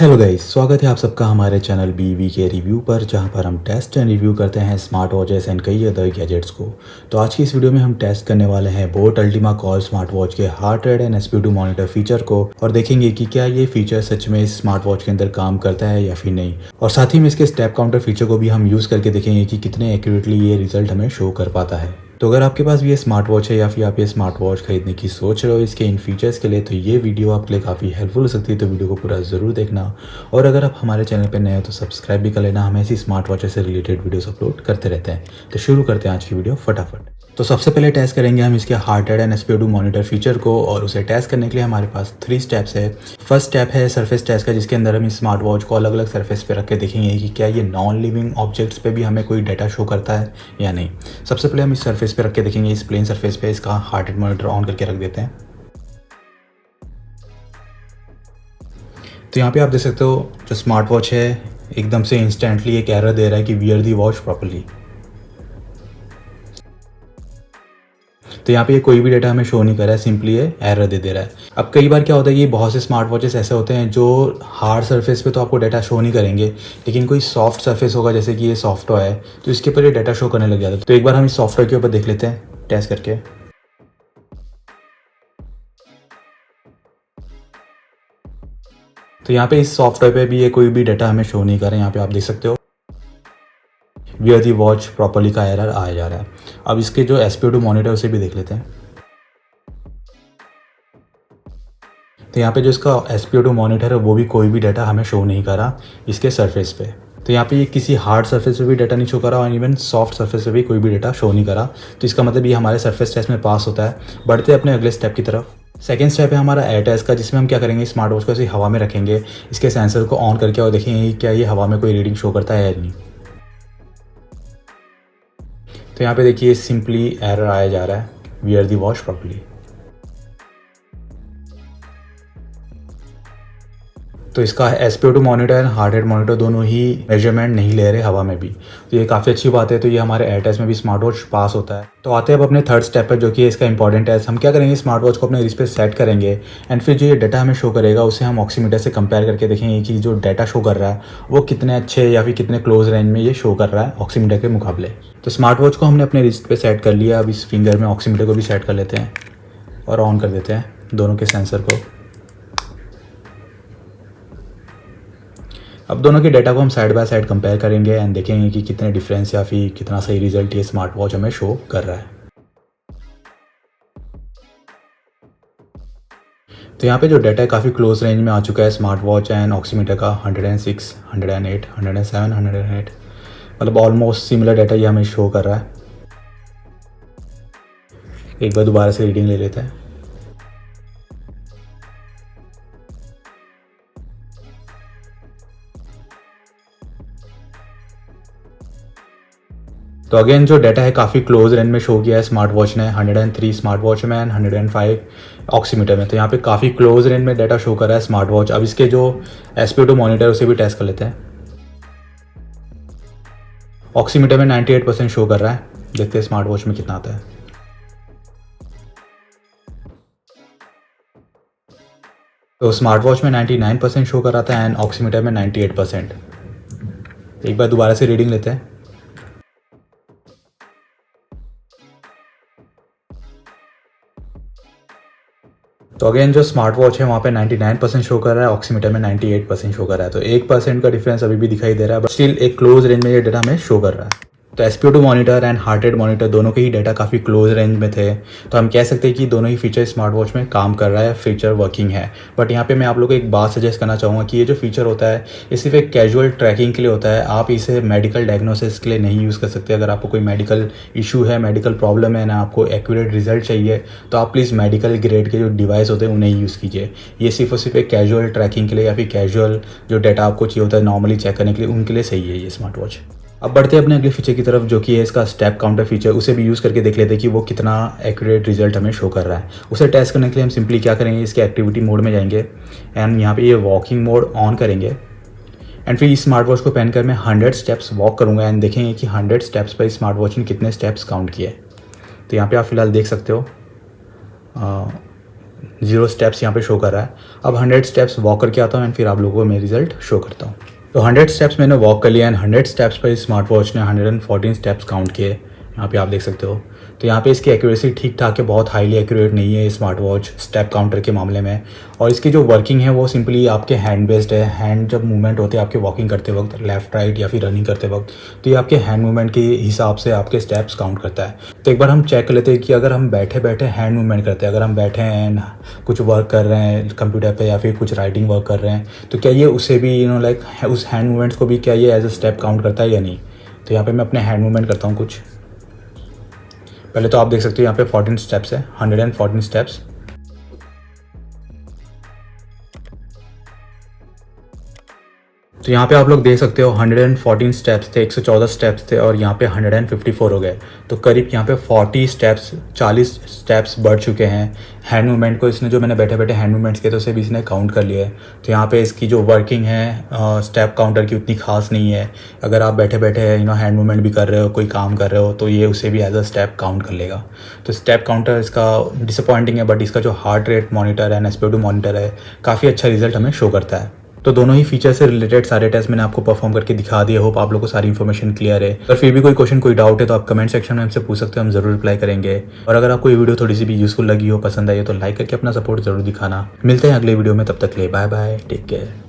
Hello guys, स्वागत है आप सबका हमारे चैनल बीवी के रिव्यू पर, जहां पर हम टेस्ट एंड रिव्यू करते हैं स्मार्ट वॉचेस एंड कई अदर गैजेट्स को। तो आज की इस वीडियो में हम टेस्ट करने वाले हैं boAt Ultima call smart watch के heart rate and S P O two monitor feature को, और देखेंगे कि क्या ये फीचर सच में इस स्मार्ट वॉच के अंदर काम करता है या फिर नहीं। और साथ ही में इसके स्टेप काउंटर फीचर को भी हम यूज़ करके देखेंगे कि कितने एक्यूरेटली ये रिजल्ट हमें शो कर पाता है। तो अगर आपके पास भी ये स्मार्ट वॉच है या फिर आप ये स्मार्ट वॉच खरीदने की सोच रहे हो इसके इन फीचर्स के लिए, तो ये वीडियो आपके लिए काफ़ी हेल्पफुल हो सकती है। तो वीडियो को पूरा ज़रूर देखना, और अगर आप हमारे चैनल पर नए हो तो सब्सक्राइब भी कर लेना। हम ऐसी स्मार्ट वॉच से रिलेटेड वीडियोस अपलोड करते रहते हैं। तो शुरू करते हैं आज की वीडियो फटाफट। तो सबसे पहले टेस्ट करेंगे हम इसके heart rate and S P O two monitor feature को, और उसे टेस्ट करने के लिए हमारे पास 3 स्टेप्स है। फर्स्ट स्टेप है सरफेस टेस्ट का, जिसके अंदर हम इस स्मार्ट वॉच को अलग अलग सरफेस पे रख के देखेंगे कि क्या ये नॉन लिविंग ऑब्जेक्ट्स पे भी हमें कोई डाटा शो करता है या नहीं। सबसे पहले हम इस सरफेस पे रख के देखेंगे, इस प्लेन सरफेस पे इसका हार्ट रेट मॉनिटर ऑन करके रख देते हैं। तो यहाँ पे आप देख सकते हो जो स्मार्ट वॉच है एकदम से इंस्टेंटली एक एरर दे रहा है कि वियर दी वॉच प्रॉपर्ली। तो यहाँ पे ये कोई भी डाटा हमें शो नहीं कर रहा है, सिंपली ये एरर दे रहा है। अब कई बार क्या होता है, ये बहुत से स्मार्ट वॉचेस ऐसे होते हैं जो हार्ड सरफेस पे तो आपको डाटा शो नहीं करेंगे, लेकिन कोई सॉफ्ट सरफेस होगा जैसे कि ये सॉफ्टवेयर है, तो इसके ऊपर ये डाटा शो करने लग जाता है। तो एक बार हम इस सॉफ्टवेयर के ऊपर देख लेते हैं टेस्ट करके। तो यहाँ पे इस सॉफ्टवेयर पे भी ये कोई भी डाटा हमें शो नहीं कर रहा है। यहाँ पे आप देख सकते हो वियर दी वॉच प्रॉपर्ली का एरर आया जा रहा है। अब इसके जो एसपीओ2 मॉनिटर उसे भी देख लेते हैं। तो यहाँ पे जो इसका एसपीओ2 मॉनिटर है वो भी कोई भी डाटा हमें शो नहीं कर रहा इसके सरफेस पे। तो यहाँ पे ये किसी हार्ड सरफेस पे भी डाटा नहीं शो करा, और इवन सॉफ्ट सरफेस पे भी कोई भी डाटा शो नहीं करा। तो इसका मतलब ये हमारे सरफेस टेस्ट में पास होता है। बढ़ते हैं अपने अगले स्टेप की तरफ। सेकेंड स्टेप है हमारा एयर टेस्ट का, जिसमें हम क्या करेंगे, स्मार्ट वॉच को ऐसे हवा में रखेंगे, इसके सेंसर को ऑन करके और देखेंगे कि क्या ये हवा में कोई रीडिंग शो करता है या नहीं। तो यहाँ पे देखिए सिंपली एरर आया जा रहा है वियर दी वॉच प्रॉपर्ली। तो इसका SpO2 monitor and heart rate monitor दोनों ही मेजरमेंट नहीं ले रहे हवा में भी, तो ये काफ़ी अच्छी बात है। तो ये हमारे एयर टेस्ट में भी स्मार्ट वॉच पास होता है। तो आते हैं अब अपने थर्ड स्टेप पर, जो कि इसका इंपॉर्टेंट है। हम क्या करेंगे, स्मार्ट वॉच को अपने रिस्ट पे सेट करेंगे, एंड फिर जो ये डाटा हमें शो करेगा उसे हम ऑक्सीमीटर से कंपेयर करके देखेंगे कि जो डाटा शो कर रहा है वो कितने अच्छे या फिर कितने क्लोज रेंज में ये शो कर रहा है ऑक्सीमीटर के मुकाबले। तो स्मार्ट वॉच को हमने अपने रिस्ट पे सेट कर लिया। अब इस फिंगर में ऑक्सीमीटर को भी सेट कर लेते हैं और ऑन कर देते हैं दोनों के सेंसर को। अब दोनों के डाटा को हम साइड बाय साइड कंपेयर करेंगे एंड देखेंगे कि कितने डिफरेंस या फिर कितना सही रिजल्ट ये स्मार्ट वॉच हमें शो कर रहा है। तो यहाँ पे जो डाटा है काफ़ी क्लोज रेंज में आ चुका है स्मार्ट वॉच एंड ऑक्सीमीटर का। 106, 108, 107, 108, मतलब ऑलमोस्ट सिमिलर डाटा ये हमें शो कर रहा है। एक बार दोबारा से रीडिंग ले लेते हैं। तो अगेन जो डाटा है काफ़ी क्लोज रेंज में शो किया है स्मार्ट वॉच ने। 103 स्मार्ट वॉच में एंड 105 ऑक्सीमीटर में। तो यहाँ पे काफ़ी क्लोज रेंज में डाटा शो कर रहा है स्मार्ट वॉच। अब इसके जो एसपीओ2 मॉनिटर उसे भी टेस्ट कर लेते हैं। ऑक्सीमीटर में 98% शो कर रहा है, देखते हैं स्मार्ट वॉच में कितना आता है। तो स्मार्ट वॉच में 99% शो कर रहा था एंड ऑक्सीमीटर में 98%। एक बार दोबारा से रीडिंग लेते हैं। तो अगेन जो स्मार्ट वॉच है वहाँ पे 99% शो कर रहा है, ऑक्सीमीटर में 98% शो कर रहा है। तो 1% का डिफरेंस अभी भी दिखाई दे रहा है, बट स्टिल एक क्लोज रेंज में ये डाटा हमें शो कर रहा है। तो SpO2 monitor and heart rate monitor दोनों के ही डाटा काफ़ी क्लोज रेंज में थे। तो हम कह सकते हैं कि दोनों ही फीचर स्मार्ट वॉच में काम कर रहा है, फीचर वर्किंग है। बट यहाँ पे मैं आप लोगों को एक बात सजेस्ट करना चाहूँगा कि ये जो फीचर होता है ये सिर्फ एक कैजुअल ट्रैकिंग के लिए होता है। आप इसे मेडिकल डायग्नोसिस के लिए नहीं यूज़ कर सकते। अगर आपको कोई मेडिकल इशू है, मेडिकल प्रॉब्लम है ना, आपको एक्यूरेट रिजल्ट चाहिए, तो आप प्लीज़ मेडिकल ग्रेड के जो डिवाइस होते हैं उन्हें यूज़ कीजिए। ये सिर्फ और सिर्फ एक कैजुअल ट्रैकिंग के लिए या फिर कैजुअल जो डाटा आपको चाहिए होता है नॉर्मली चेक करने के लिए, उनके लिए सही है ये स्मार्ट वॉच। अब बढ़ते हैं अपने अगले फीचर की तरफ, जो कि है इसका स्टेप काउंटर फीचर। उसे भी यूज़ करके देख लेते हैं कि वो कितना एक्यूरेट रिजल्ट हमें शो कर रहा है। उसे टेस्ट करने के लिए हम सिंपली क्या करेंगे, इसके एक्टिविटी मोड में जाएंगे एंड यहाँ पे ये वॉकिंग मोड ऑन करेंगे, एंड फिर इस स्मार्ट वॉच को पहनकर मैं 100 स्टेप्स वॉक करूँगा एंड देखेंगे कि 100 स्टेप्स पर स्मार्ट वॉच ने कितने स्टेप्स काउंट किए। तो यहाँ पर आप फिलहाल देख सकते हो 0 स्टेप्स यहाँ पे शो कर रहा है। अब 100 स्टेप्स वॉक करके आता हूँ एंड फिर आप लोगों को मैं रिजल्ट शो करता हूँ। तो 100 स्टेप्स मैंने वॉक कर लिया एंड 100 स्टेप्स पर स्मार्ट वॉच ने 114 स्टेप्स काउंट किए। यहाँ पे आप देख सकते हो। तो यहाँ पे इसकी एक्यूरेसी ठीक ठाक है, बहुत हाईली एक्यूरेट नहीं है स्मार्ट वॉच स्टेप काउंटर के मामले में। और इसकी जो वर्किंग है वो सिंपली आपके हैंड बेस्ड है। हैंड जब मूवमेंट होते हैं आपके वॉकिंग करते वक्त, लेफ्ट राइट या फिर रनिंग करते वक्त, तो ये आपके हैंड मूवमेंट के हिसाब से आपके स्टेप्स काउंट करता है। तो एक बार हम चेक कर लेते हैं कि अगर हम बैठे बैठे हैंड मूवमेंट करते हैं, अगर हम बैठे हैं एंड कुछ वर्क कर रहे हैं कंप्यूटर पे या फिर कुछ राइटिंग वर्क कर रहे हैं, तो क्या ये उसे भी लाइक उस हैंड मूवमेंट्स को भी क्या ये एज अ स्टेप काउंट करता है या नहीं। तो यहाँ पे मैं अपने हैंड मूवमेंट करता हूँ कुछ। पहले तो आप देख सकते हो यहाँ पे 14 स्टेप्स है, 114 स्टेप्स। तो यहाँ पे आप लोग देख सकते हो 114 स्टेप्स थे, 114 स्टेप्स थे और यहाँ पे 154 हो गए। तो करीब यहाँ पे 40 स्टेप्स बढ़ चुके हैं। हैंड मूवमेंट को इसने, जो मैंने बैठे बैठे हैंड मूवमेंट्स किए तो उसे भी इसने काउंट कर लिया है। तो यहाँ पे इसकी जो वर्किंग है स्टेप काउंटर की उतनी खास नहीं है। अगर आप बैठे बैठे हैंड मूवमेंट भी कर रहे हो, कोई काम कर रहे हो, तो ये उसे भी एज अ स्टेप काउंट कर लेगा। तो स्टेप काउंटर इसका डिसअपॉइंटिंग है, बट इसका जो heart rate monitor and SpO2 monitor है काफ़ी अच्छा रिजल्ट हमें शो करता है। तो दोनों ही फीचर से रिलेटेड सारे टेस्ट मैंने आपको परफॉर्म करके दिखा दिए। होप आप लोगों को सारी इन्फॉर्मेशन क्लियर है। अगर फिर भी कोई क्वेश्चन, कोई डाउट है तो आप कमेंट सेक्शन में हमसे पूछ सकते हो, हम जरूर रिप्लाई करेंगे। और अगर आपको ये वीडियो थोड़ी सी भी यूजफुल लगी हो, पसंद आई हो, तो लाइक करके अपना सपोर्ट जरूर दिखाना। मिलते हैं अगले वीडियो में, तब तक के लिए बाय बाय, टेक केयर।